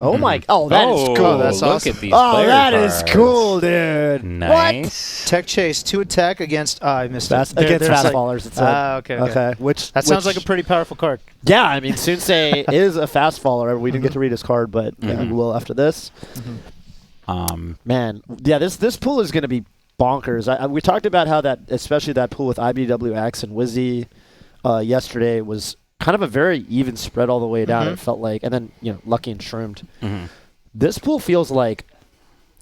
Oh my! Oh, that is cool. Oh, That's look awesome. at these Oh, player that is cards. cool, dude. Nice. Tech chase, 2 attack against. I missed it. Against There's fast fallers. It's okay. okay. That sounds like a pretty powerful card. Yeah, I mean, Soonsay is a fast faller. We didn't get to read his card, but yeah, we will after this. Man, yeah, this pool is going to be bonkers. We talked about how that, especially that pool with IBWX and Wizzy yesterday, was kind of a very even spread all the way down. It felt like, and then Lucky and Shroomed. This pool feels like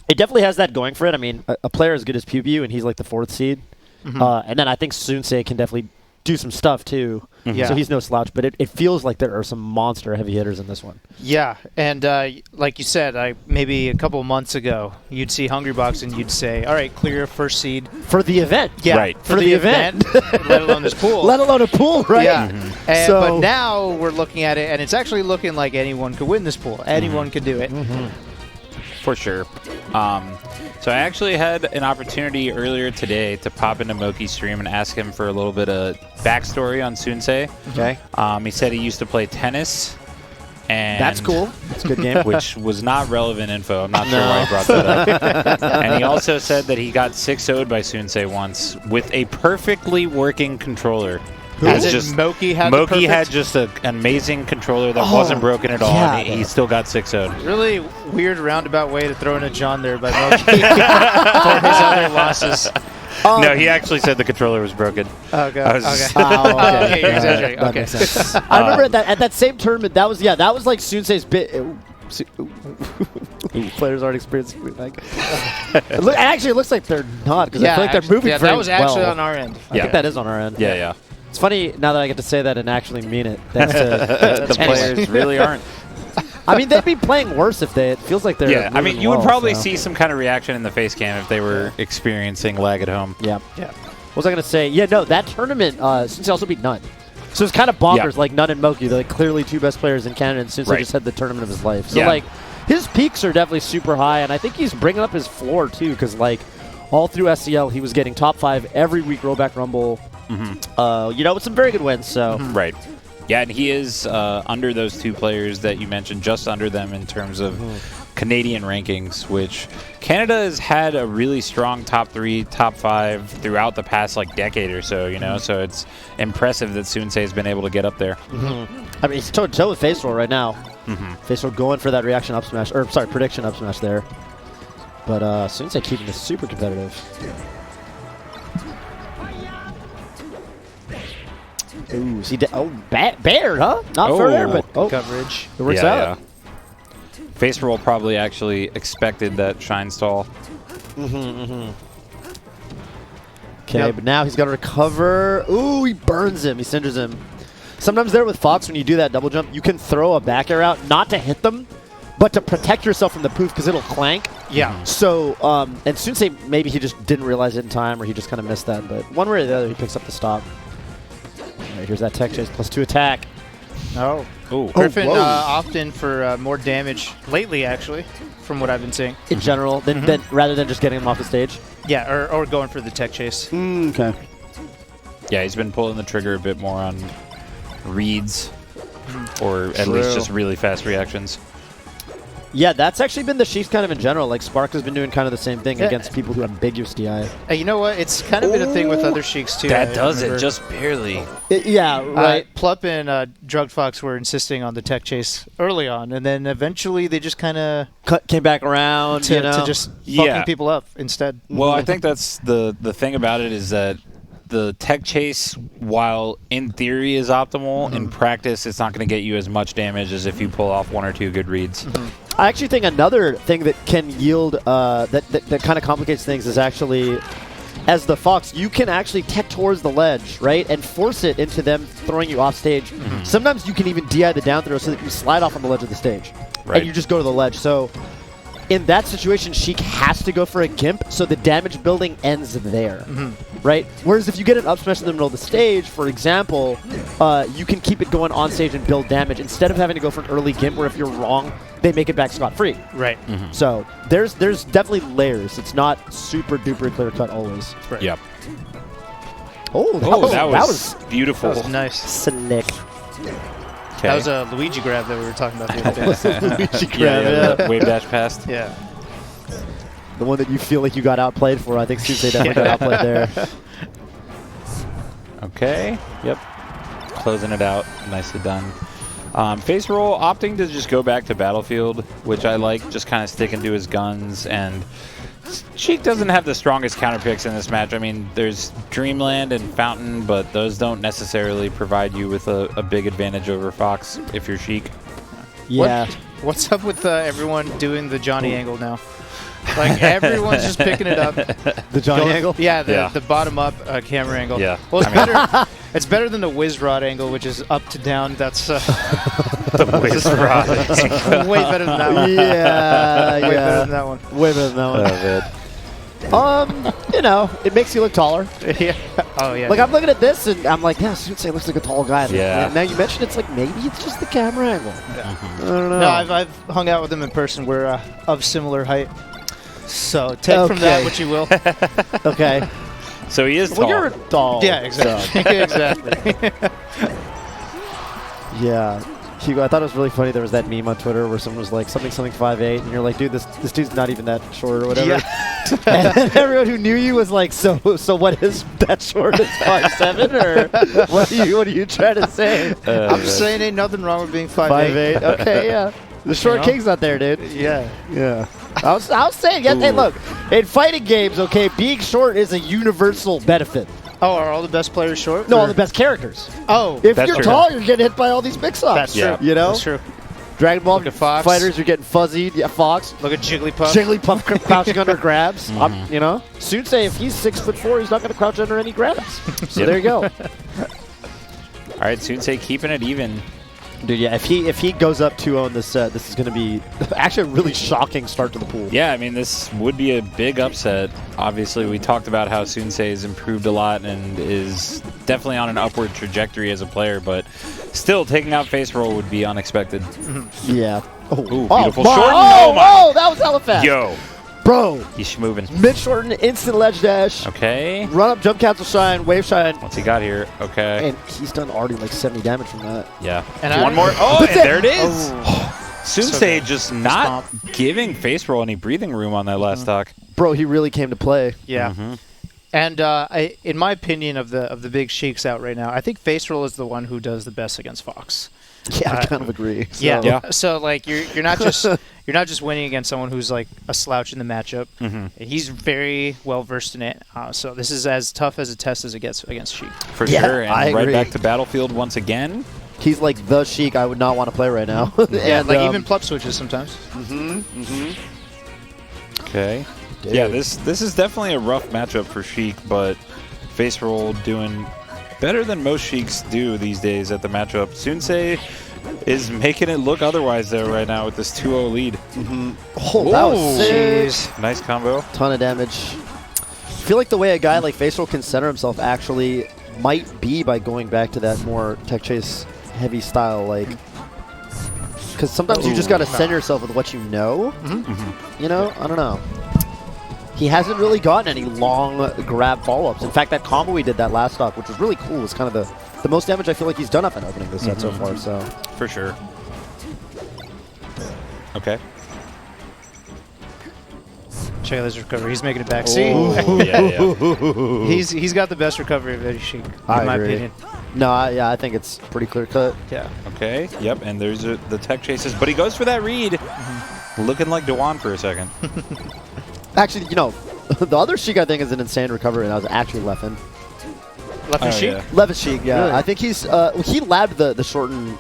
it definitely has that going for it. I mean, a player as good as Pew Pew, and he's like the 4th seed. And then I think Soonsay can definitely do some stuff too. So he's no slouch, but it feels like there are some monster heavy hitters in this one. Yeah, and like you said, maybe a couple months ago, you'd see Hungrybox and you'd say, all right, clear 1st seed. For the event. Yeah, right. for the event. Let alone this pool. Let alone a pool, right? Yeah. But now we're looking at it, and it's actually looking like anyone could win this pool. Anyone could do it. For sure. So I actually had an opportunity earlier today to pop into Moki's stream and ask him for a little bit of backstory on Soonsay. Okay. He said he used to play tennis. And that's cool. That's a good game. Which was not relevant info. I'm not sure why he brought that up. And he also said that he got 6-0'd by Soonsay once with a perfectly working controller. Moki had just an amazing controller that wasn't broken at all, and he still got 6-0'd. Really weird roundabout way to throw in a John there by Moki for his other losses. No, he actually said the controller was broken. Okay. Okay, you're exaggerating. That makes sense. I remember at that same tournament, that was like Soonsay's bit. Players aren't experiencing actually, it looks like they're not, because I feel like they're moving very well. That was actually on our end. I think that is on our end. Yeah. It's funny now that I get to say that and actually mean it. Thanks to the players really aren't. I mean, they'd be playing worse if it feels like they're. Yeah, I mean, you would probably see some kind of reaction in the face cam if they were experiencing lag at home. Yeah. What was I going to say? Yeah, no, that tournament, Soonsay also beat Nunn. So it's kind of bonkers, like Nunn and Moki. They're like clearly 2 best players in Canada, and Soonsay just had the tournament of his life. So, his peaks are definitely super high, and I think he's bringing up his floor, too, because, all through SCL, he was getting top 5 every week, Rollback Rumble. With some very good wins. So Right. Yeah, and he is under those 2 players that you mentioned, just under them in terms of Canadian rankings, which Canada has had a really strong top 3, top 5 throughout the past decade or so, so it's impressive that Soonsay has been able to get up there. I mean, he's toe-to-toe with Faceroll right now. Faceroll going for that reaction up smash, prediction up smash there. But Soonsay keeping this super competitive. Ooh, is he Baird, huh? Not for there, but coverage. It works out. Yeah. Faceroll probably actually expected that shine stall. Okay, but now he's got to recover. Ooh, he burns him. He cinders him. Sometimes there with Fox, when you do that double jump, you can throw a back air out, not to hit them, but to protect yourself from the poof because it'll clank. Yeah. So, and Soonsay, maybe he just didn't realize it in time or he just kind of missed that, but one way or the other, he picks up the stop. All right, here's that tech chase plus 2 attack. Oh. Griffin opting for more damage lately, actually, from what I've been seeing. In general, than rather than just getting him off the stage? Yeah, or going for the tech chase. Okay. Yeah, he's been pulling the trigger a bit more on reads, or at least just really fast reactions. Yeah, that's actually been the Sheik's kind of in general. Like, Spark has been doing kind of the same thing against people who have ambiguous DI. Hey, you know what? It's kind of been a thing with other Sheiks, too. That does it, just barely. Yeah, right. Plup and Drug Fox were insisting on the tech chase early on, and then eventually they just kind of came back around to just fucking people up instead. Well, I think that's the thing about it is that the tech chase, while in theory is optimal, in practice it's not going to get you as much damage as if you pull off 1 or 2 good reads. I actually think another thing that can yield, that kind of complicates things is actually, as the Fox, you can actually tech towards the ledge, right, and force it into them throwing you off stage. Sometimes you can even DI the down throw so that you slide off on the ledge of the stage, and you just go to the ledge. So in that situation, Sheik has to go for a Gimp, so the damage building ends there, right? Whereas if you get an up smash in the middle of the stage, for example, you can keep it going on stage and build damage instead of having to go for an early Gimp where if you're wrong, they make it back scot-free. Right. So there's definitely layers. It's not super duper clear cut always. Right. Yep. Oh, that was beautiful. That was nice. Slick. Okay. That was a Luigi grab that we were talking about the other day. Luigi grab, yeah. yeah. Wave dash past. Yeah. The one that you feel like you got outplayed for. I think Soonsay definitely got outplayed there. Okay. Yep. Closing it out. Nicely done. Faceroll opting to just go back to Battlefield, which I like, just kind of sticking to his guns. And Sheik doesn't have the strongest counter picks in this match. I mean, there's Dreamland and Fountain, but those don't necessarily provide you with a big advantage over Fox if you're Sheik. Yeah. What's up with everyone doing the Johnny angle now? Like, everyone's just picking it up. The Johnny angle? Yeah, Yeah. the bottom-up camera angle. Yeah. Well, it's better. It's better than the whiz rod angle, which is up to down. That's The whiz rod. way better than that one. Yeah, Way better than that one. Way better than that one. You know, it makes you look taller. Yeah. Oh, yeah. Like, I'm looking at this, and I'm like, yeah, Soonsay looks like a tall guy. Yeah. And now you mentioned it's like, maybe it's just the camera angle. I don't know. No, I've hung out with him in person. We're of similar height. So take from that Okay. what you will. Okay. So he is tall. Well, you're tall. Yeah, exactly. Exactly. Yeah. Hugo, I thought it was really funny. There was that meme on Twitter where someone was like, something 5'8", and you're like, dude, this dude's not even that short or whatever. Yeah. And then everyone who knew you was like, so what is that short as 5'7", or what are you trying to say? I'm just saying ain't nothing wrong with being 5'8". 5'8". Okay, yeah. The short know? king's not there, dude. Yeah. Yeah. I was saying, yeah, hey, Ooh. look, in fighting games, okay, being short is a universal benefit. Oh, are all the best players short? No, or- all the best characters. Oh, If That's you're true. tall, you're getting hit by all these mix-ups. that's Yeah. true. You know? That's true. Dragon Ball Look at Fox. fighters, you're getting fuzzied. Yeah, Fox. Look at Jigglypuff. Jigglypuff crouching under grabs. You know? Soonsay, if he's 6'4", he's not going to crouch under any grabs. So Yep. there you go. All right, Soonsay keeping it even. Dude, yeah, if he goes up 2-0 in this set, this is going to be actually a really shocking start to the pool. Yeah, I mean, this would be a big upset. Obviously, we talked about how Soonsay has improved a lot and is definitely on an upward trajectory as a player, but still, taking out Faceroll would be unexpected. Yeah. Oh, Ooh, oh, beautiful my- short. Oh, Oh, my. whoa, that was hella fast. Yo, Bro, he's moving. mid-shorten, instant ledge dash, Okay. run up, jump cancel shine, wave shine, What's he got here? Okay. and he's done already like 70 damage from that. Yeah. And One I- more. Oh, But and then- there it is. Soonsay good. just not giving Faceroll any breathing room on that last stock. Bro, he really came to play. Yeah. Mhm. And in my opinion of the big Sheiks out right now, I think Faceroll is the one who does the best against Fox. Yeah, I kind of agree. So. Yeah. So like you're not just winning against someone who's like a slouch in the matchup. Mhm. He's very well versed in it. So this is as tough as a test as it gets against Sheik. For Yeah, sure. And I right agree. back to Battlefield once again. He's like the Sheik I would not want to play right now. Yeah, And, like even plup switches sometimes. Okay. Dude. Yeah, this is definitely a rough matchup for Sheik, but Faceroll doing better than most Sheiks do these days at the matchup. Soonsay is making it look otherwise though right now with this 2-0 lead. Oh, that was sick. Jeez. Nice combo. Ton of damage. I feel like the way a guy like Faceroll can center himself actually might be by going back to that more tech chase heavy style, like, because sometimes you just got to center yourself with what you know. You know, I don't know. He hasn't really gotten any long grab follow-ups. In fact, that combo he did that last stock, which was really cool, was kind of the most damage I feel like he's done up in opening this set so far. So For sure. Okay. Check out his recovery. He's making it back. See, yeah. he's got the best recovery of any Sheik, in I my agree. opinion. no, yeah, I think it's pretty clear cut. Yeah. Okay. Yep. And there's the tech chases, but he goes for that read, looking like Dewan for a second. Actually, you know, the other Sheik I think is an insane recovery, and that was actually Leffen. Left and Oh, Sheik. yeah. Levis Sheik, yeah. Really? I think he's he labbed the shorten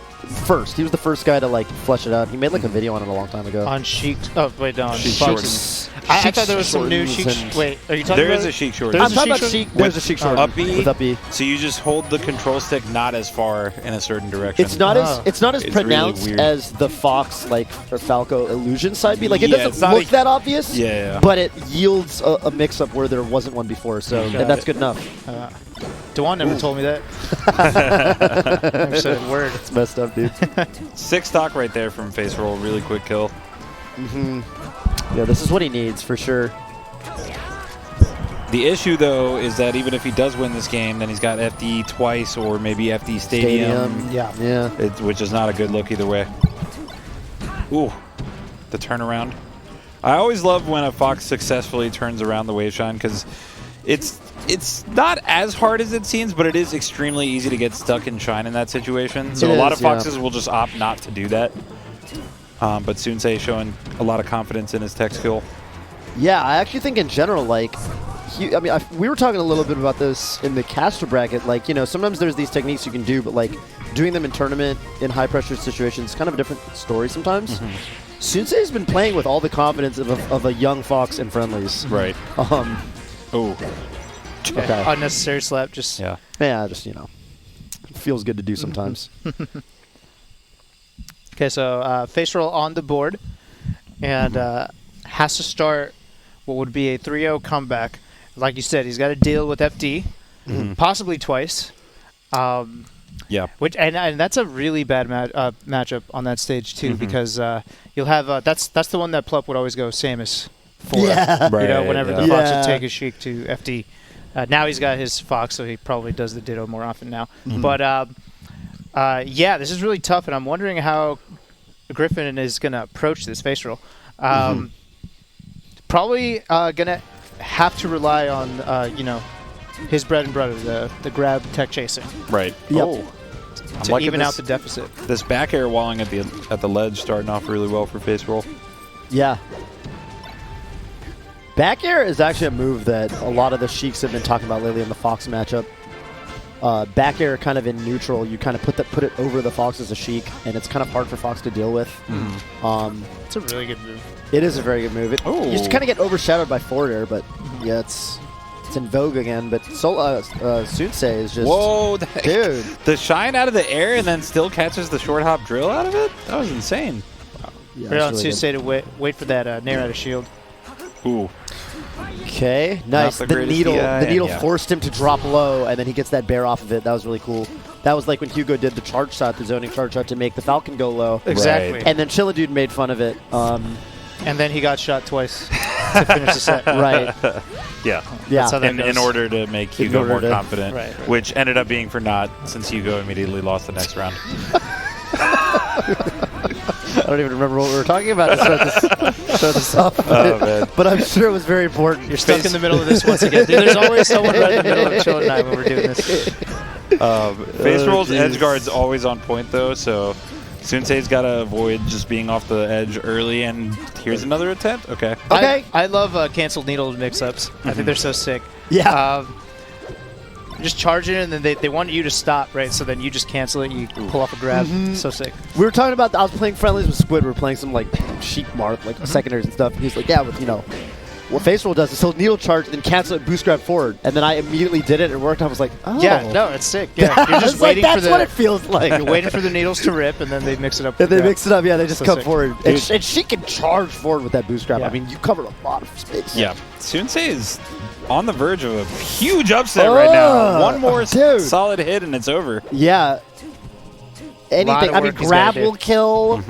first. He was the first guy to like flesh it out. He made like a video on it a long time ago. On Sheik. Oh wait, no. On Sheik Fox. shortens. I thought there was some new shortens Sheik. and- Wait, are you talking There about? is a Sheik short. There's I'm a talking about Sheik Sheik. shorten? There's a With Sheik shorten up B? with up B. So you just hold the control stick not as far in a certain direction. It's not Oh. as It's really pronounced weird. as the Fox like or Falco illusion side B. Like it Yeah, doesn't it's not look like- that obvious. Yeah. But it yields a mix up where there wasn't one before. So Got that's it. good enough. Dewan never told me that. Never said a word. It's messed up, dude. 6 stock right there from Faceroll. Really quick kill. Yeah, this is what he needs for sure. The issue, though, is that even if he does win this game, then he's got FD twice or maybe FD Stadium. Yeah. Which is not a good look either way. Ooh, the turnaround. I always love when a Fox successfully turns around the wave shine because it's not as hard as it seems, but it is extremely easy to get stuck in shine in that situation. So a lot of Foxes will just opt not to do that. But Soonsay showing a lot of confidence in his tech skill. Yeah, I actually think in general, like, we were talking a little bit about this in the caster bracket. Like, you know, sometimes there's these techniques you can do, but like doing them in tournament in high pressure situations, kind of a different story sometimes. Soonsay's been playing with all the confidence of a young Fox in friendlies. Right. Oh. Okay. Unnecessary slap. Just just, you know, feels good to do sometimes. Okay, so Faceroll on the board, and has to start what would be a 3-0 comeback. Like you said, he's got to deal with FD, possibly twice. Which and that's a really bad matchup on that stage too, because you'll have that's the one that Plup would always go Samus for. Yeah. You know, whenever the Fox would take his Sheik to FD. Now he's got his Fox, so he probably does the Ditto more often now. But yeah, this is really tough, and I'm wondering how Griffin is going to approach this Faceroll. Probably going to have to rely on, you know, his bread and butter, the grab tech chasing. Right. Yep. To even out the deficit. This back air walling at the ledge starting off really well for Faceroll. Yeah. Back air is actually a move that a lot of the Sheiks have been talking about lately in the Fox matchup. Back air kind of in neutral, you kind of put it over the Fox as a Sheik, and it's kind of hard for Fox to deal with. It's a really good move. It is a very good move. It used to kind of get overshadowed by forward air, but yeah, it's in vogue again. But Soonsay is just... Whoa, dude. The shine out of the air and then still catches the short hop drill out of it? That was insane. Yeah, right on Soonsay to wait for that Nair out of shield. Ooh. Okay, nice. The needle yeah. forced him to drop low, and then he gets that bear off of it. That was really cool. That was like when Hugo did the charge shot, the zoning charge shot to make the Falcon go low. Exactly. Right. And then Chilladude made fun of it. And then he got shot twice to finish the set. Right. Yeah. That's how that In goes. order to make Hugo more confident, right. which ended up being for naught since Hugo immediately lost the next round. I don't even remember what we were talking about to start this off. But I'm sure it was very important. You're stuck in the middle of this once again. Dude, there's always someone right in the middle of Chill and I when we're doing this. Faceroll's edge guard's always on point, though, so Soonsay's got to avoid just being off the edge early, and here's another attempt. Okay. I love canceled needle mix-ups. I think they're so sick. Yeah. Just charge it, and then they want you to stop, right? So then you just cancel it, you pull off a grab. So sick. We were talking about, I was playing friendlies with Squid. We were playing some like Sheik Mark, like secondaries and stuff. And he's like, yeah, with, you know, what Faceroll does is he'll needle charge, then cancel it, boost grab forward. And then I immediately did it. It worked. I was like, oh. Yeah, no, it's sick. Yeah, you're just like, waiting that's for the. what it feels like. You're waiting for the needles to rip, and then they mix it up. And they mix it up, yeah, they just So come sick. forward. And she can charge forward with that boost grab. Yeah. I mean, you cover a lot of space. Yeah. Soonsay is on the verge of a huge upset right now. One more solid hit, and it's over. Yeah. Anything. I mean, grab will kill.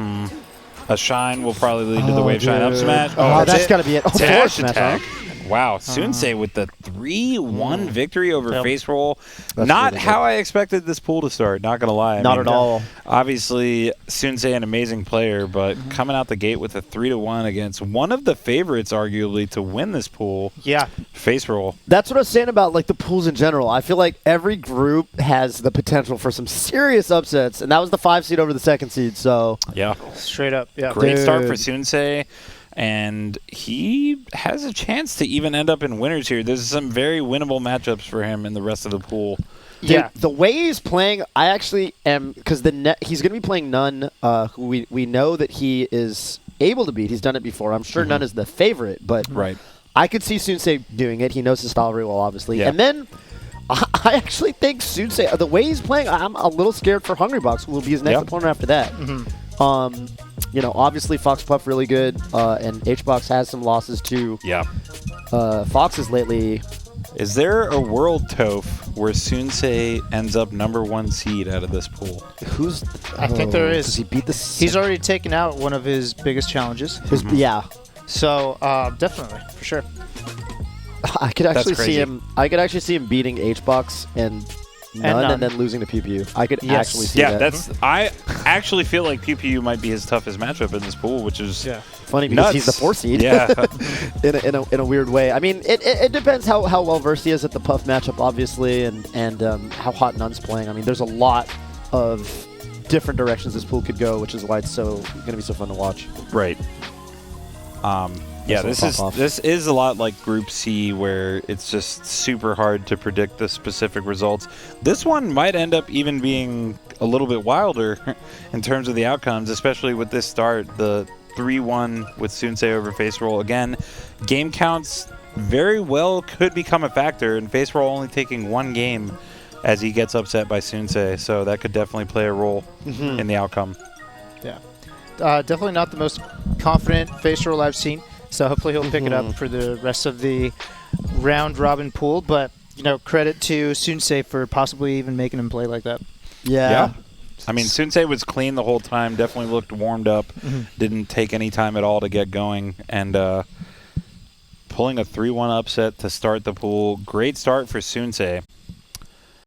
A shine will probably lead to the wave shine up smash. Oh, that's got to be it. Oh, Dash forward smash, attack. huh? Wow, Soonsay with the 3-1 victory over Faceroll. That's Not really how I expected this pool to start, not going to lie. Not at all. Obviously, Soonsay an amazing player, but coming out the gate with a 3-1 against one of the favorites, arguably, to win this pool, Yeah. Faceroll. That's what I was saying about like the pools in general. I feel like every group has the potential for some serious upsets, and that was the 5 seed over the 2nd seed. So Yeah. Straight up. Yeah. Great start for Soonsay. And he has a chance to even end up in winners here. There's some very winnable matchups for him in the rest of the pool. Yeah. the way he's playing, I actually am, because he's going to be playing Nunn, who we know that he is able to beat. He's done it before. I'm sure Nunn is the favorite, but I could see Soonsay doing it. He knows his style very well, obviously. Yeah. And then I actually think Soonsay, the way he's playing, I'm a little scared for Hungrybox, who will be his next opponent after that. You know, obviously Fox Puff really good, and HBox has some losses to Foxes lately. Is there a world Toph where Soonsay ends up #1 seed out of this pool? I think there is. Does he beat the? He's already taken out one of his biggest challenges. Yeah. So definitely, for sure. I could actually crazy. see him. I could actually see him beating HBox and None, and then losing to PPU. I could actually see that. That's. I actually feel like PPU might be his toughest matchup in this pool, which is funny because nuts. he's the 4 seed. Yeah, in a weird way. I mean, it depends how well versed he is at the Puff matchup, obviously, and how hot Nun's playing. I mean, there's a lot of different directions this pool could go, which is why it's going to be so fun to watch. right. Yeah, this is a lot like Group C, where it's just super hard to predict the specific results. This one might end up even being a little bit wilder in terms of the outcomes, especially with this start. The 3-1 with Soonsay over Faceroll. Again, game counts very well could become a factor, and Faceroll only taking 1 game as he gets upset by Soonsay, so that could definitely play a role in the outcome. Yeah. Definitely not the most confident Faceroll I've seen. So hopefully he'll pick it up for the rest of the round-robin pool. But, credit to Soonsay for possibly even making him play like that. Yeah. I mean, Soonsay was clean the whole time, definitely looked warmed up, didn't take any time at all to get going, and pulling a 3-1 upset to start the pool. Great start for Soonsay.